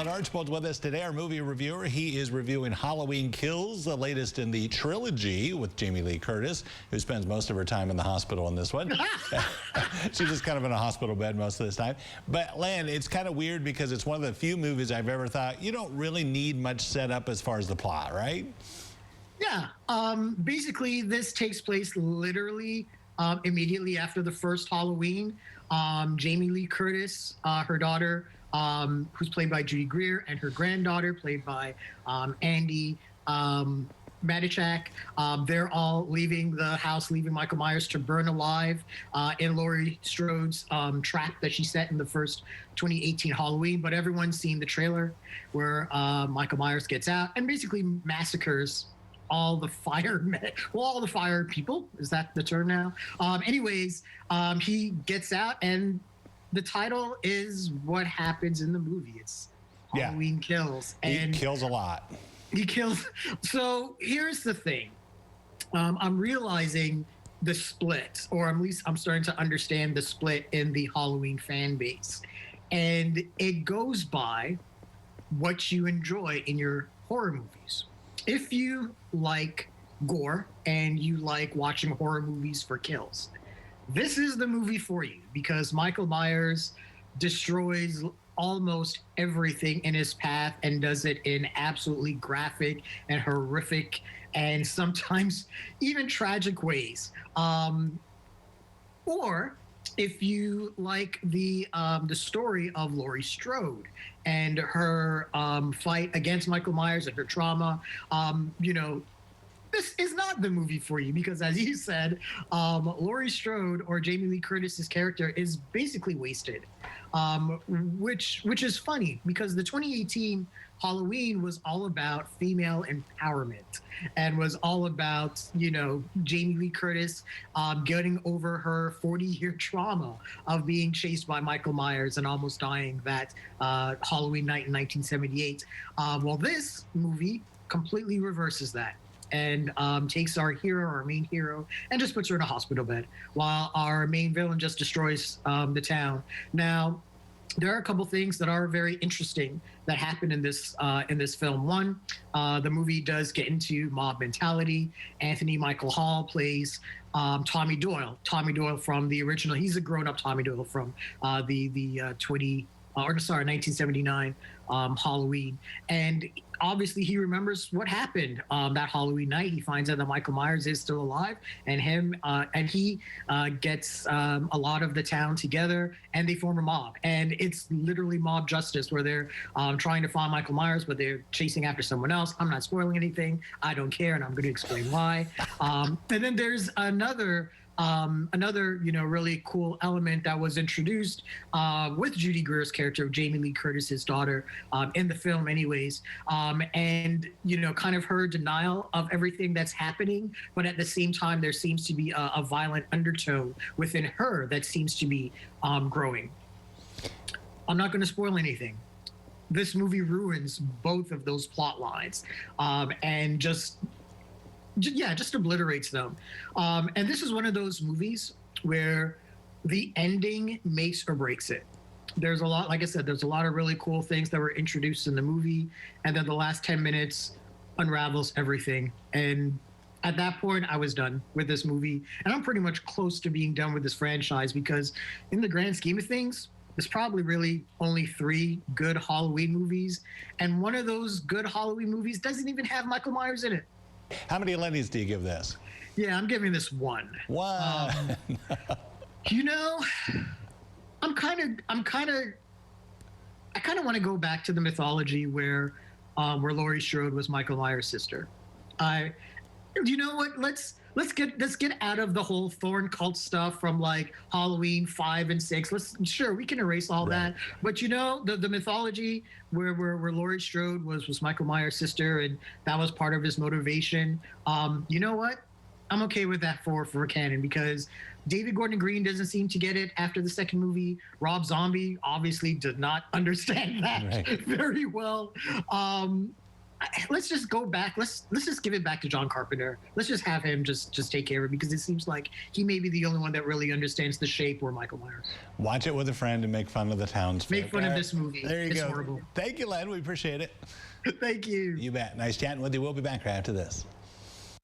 Alan Archibald's with us today, our movie reviewer. He is reviewing Halloween Kills, the latest in the trilogy with Jamie Lee Curtis, who spends most of her time in the hospital in this one. She's just kind of in a hospital bed most of this time. But, Lan, it's kind of weird because it's one of the few movies I've ever thought you don't really need much setup as far as the plot, right? Yeah. Basically, this takes place literally immediately after the first Halloween. Jamie Lee Curtis, her daughter, who's played by Judy Greer, and her granddaughter, played by Andy Matichak. They're all leaving the house, leaving Michael Myers to burn alive in Laurie Strode's trap that she set in the first 2018 Halloween. But everyone's seen the trailer where Michael Myers gets out and basically massacres all the firemen, well, all the fire people. Is that the term now? Anyways, he gets out, and the title is what happens in the movie. It's Halloween Kills. And he kills a lot. He kills. So here's the thing. I'm realizing the split, or at least I'm starting to understand the split in the Halloween fan base. And it goes by what you enjoy in your horror movies. If you like gore and you like watching horror movies for kills, this is the movie for you, because Michael Myers destroys almost everything in his path and does it in absolutely graphic and horrific and sometimes even tragic ways. Or if you like the story of Laurie Strode and her fight against Michael Myers and her trauma, this is not the movie for you, because, as you said, Laurie Strode, or Jamie Lee Curtis's character, is basically wasted, which is funny, because the 2018 Halloween was all about female empowerment and was all about, Jamie Lee Curtis getting over her 40-year trauma of being chased by Michael Myers and almost dying that Halloween night in 1978. Well, this movie completely reverses that and takes our main hero, and just puts her in a hospital bed while our main villain just destroys the town. Now, there are a couple things that are very interesting that happen in this film. One, the movie does get into mob mentality. Anthony Michael Hall plays Tommy Doyle. Tommy Doyle from the original. He's a grown-up Tommy Doyle from the 1979 Halloween. And obviously he remembers what happened that Halloween night. He finds out that Michael Myers is still alive, and he gets a lot of the town together, and they form a mob. And it's literally mob justice, where they're trying to find Michael Myers, but they're chasing after someone else. I'm not spoiling anything. I don't care, and I'm going to explain why. And then there's another really cool element that was introduced with Judy Greer's character, Jamie Lee Curtis's daughter, in the film anyways. And kind of her denial of everything that's happening, but at the same time, there seems to be a violent undertone within her that seems to be growing. I'm not going to spoil anything. This movie ruins both of those plot lines, and just obliterates them. And this is one of those movies where the ending makes or breaks it. There's a lot, like I said, there's a lot of really cool things that were introduced in the movie, and then the last 10 minutes unravels everything. And at that point, I was done with this movie, and I'm pretty much close to being done with this franchise, because in the grand scheme of things, there's probably really only 3 good Halloween movies, and one of those good Halloween movies doesn't even have Michael Myers in it. How many Lenny's do you give this? Yeah, I'm giving this 1. Wow. I kind of want to go back to the mythology where Laurie Strode was Michael Myers' sister. You know what? Let's get out of the whole Thorn cult stuff from like Halloween 5 and 6. Sure, we can erase all that. But the mythology where Laurie Strode was Michael Myers' sister, and that was part of his motivation. You know what? I'm okay with that for canon, because David Gordon Green doesn't seem to get it after the second movie. Rob Zombie obviously did not understand that very well. let's just go back. Let's just give it back to John Carpenter. Let's just have him just take care of it, because it seems like he may be the only one that really understands the shape or Michael Myers. Watch it with a friend and make fun of the townsfolk. Make fun of this movie. There you it's go. Horrible. Thank you, Len. We appreciate it. Thank you. You bet. Nice chatting with you. We'll be back right after this.